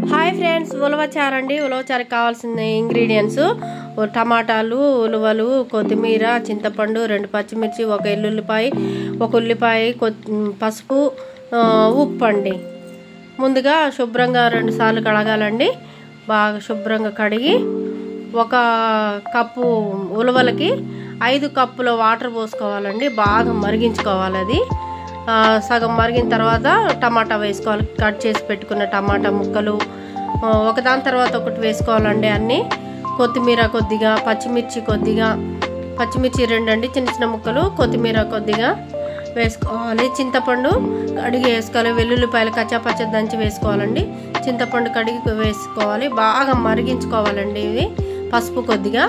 Hi friends, ఉలవచారు అండి. ఉలవచారుకి కావాల్సిన ingredients టమాటాలు, ఉలువలు, కొత్తిమీర, చింతపండు, 2 పచ్చిమిర్చి, 1 ఎల్లుల్లిపాయ, 1 ఉల్లిపాయ, పసుపు, ఉప్పు అండి. ముందుగా శుభ్రంగా 2 సార్లు కడగాలండి. బాగా శుభ్రంగా కడిగి 1 కప్పు ఉలవలకి 5 కప్పుల వాటర్ పోసుకోవాలండి. బాగా మరిగించుకోవాలి. అది సగం మరిగిన తర్వాత టమాటా వేసుకోవాలి. కట్ చేసి పెట్టుకున్న టమాటా ముక్కలు ఒకదాని తర్వాత ఒకటి వేసుకోవాలండి. అన్నీ కొత్తిమీర కొద్దిగా, పచ్చిమిర్చి కొద్దిగా, పచ్చిమిర్చి 2 అండి చిన్న చిన్న ముక్కలు, కొత్తిమీర కొద్దిగా వేసుకోవాలి. చింతపండు కడిగి వేసుకోవాలి. వెల్లుల్లిపాయలు కచ్చాపచ్చ దంచి వేసుకోవాలండి. చింతపండు కడిగి వేసుకోవాలి. బాగా మరిగించుకోవాలండి. ఇవి పసుపు కొద్దిగా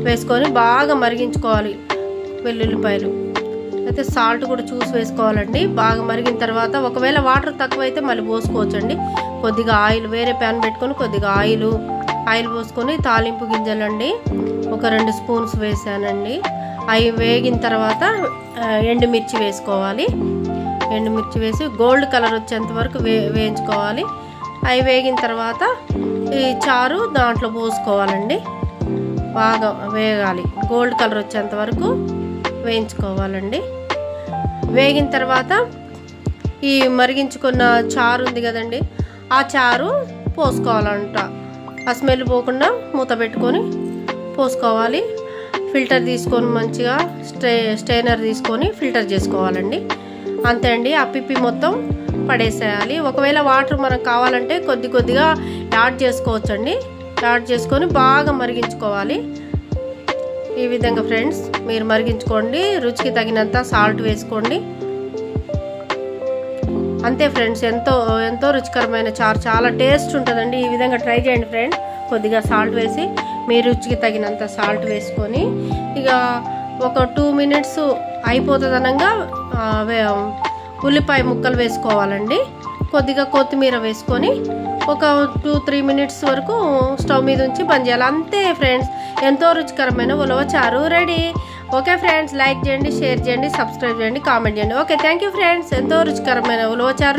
వేసుకొని బాగా మరిగించుకోవాలి. వెల్లుల్లిపాయలు అయితే సాల్ట్ కూడా చూసి వేసుకోవాలండి. బాగా మరిగిన తర్వాత ఒకవేళ వాటర్ తక్కువైతే మళ్ళీ పోసుకోవచ్చండి. కొద్దిగా ఆయిల్, వేరే ప్యాన్ పెట్టుకొని కొద్దిగా ఆయిల్ పోసుకొని తాలింపు గింజలండి 2 స్పూన్స్ వేసానండి. అవి వేగిన తర్వాత ఎండుమిర్చి వేసుకోవాలి. ఎండుమిర్చి వేసి గోల్డ్ కలర్ వచ్చేంత వరకు వేయించుకోవాలి. అవి వేగిన తర్వాత ఈ చారు దాంట్లో పోసుకోవాలండి. బాగా వేగాలి. గోల్డ్ కలర్ వచ్చేంత వరకు వేయించుకోవాలండి. వేగిన తర్వాత ఈ మరిగించుకున్న చారు ఉంది కదండి, ఆ చారు పోసుకోవాలంట. ఆ స్మెల్ పోకుండా మూత పెట్టుకొని పోసుకోవాలి. ఫిల్టర్ తీసుకొని మంచిగా స్ట్రైనర్ తీసుకొని ఫిల్టర్ చేసుకోవాలండి. అంతే అండి. ఆ పిప్పి మొత్తం పడేసేయాలి. ఒకవేళ వాటర్ మనకు కావాలంటే కొద్దిగా యాడ్ చేసుకోవచ్చండి. యాడ్ చేసుకొని బాగా మరిగించుకోవాలి. ఈ విధంగా ఫ్రెండ్స్ మీరు మరిగించుకోండి. రుచికి తగినంత సాల్ట్ వేసుకోండి. అంతే ఫ్రెండ్స్, ఎంతో రుచికరమైన చారు, చాలా టేస్ట్ ఉంటుందండి. ఈ విధంగా ట్రై చేయండి ఫ్రెండ్స్. కొద్దిగా సాల్ట్ వేసి మీ రుచికి తగినంత సాల్ట్ వేసుకొని ఇక ఒక 2 మినిట్స్ అయిపోతుందనగా ఉల్లిపాయ ముక్కలు వేసుకోవాలండి. కొద్దిగా కొత్తిమీర వేసుకొని ఒక 2-3 మినిట్స్ వరకు స్టవ్ మీద ఉంచి బంద్ చేయాలి. అంతే ఫ్రెండ్స్, ఎంతో రుచికరమైన ఉలవచారు రెడీ. ఓకే ఫ్రెండ్స్, లైక్ చేయండి, షేర్ చేయండి, సబ్స్క్రైబ్ చేయండి, కామెంట్ చేయండి. Okay, thank you friends. ఎంతో రుచికరమైన ఉలవచారు.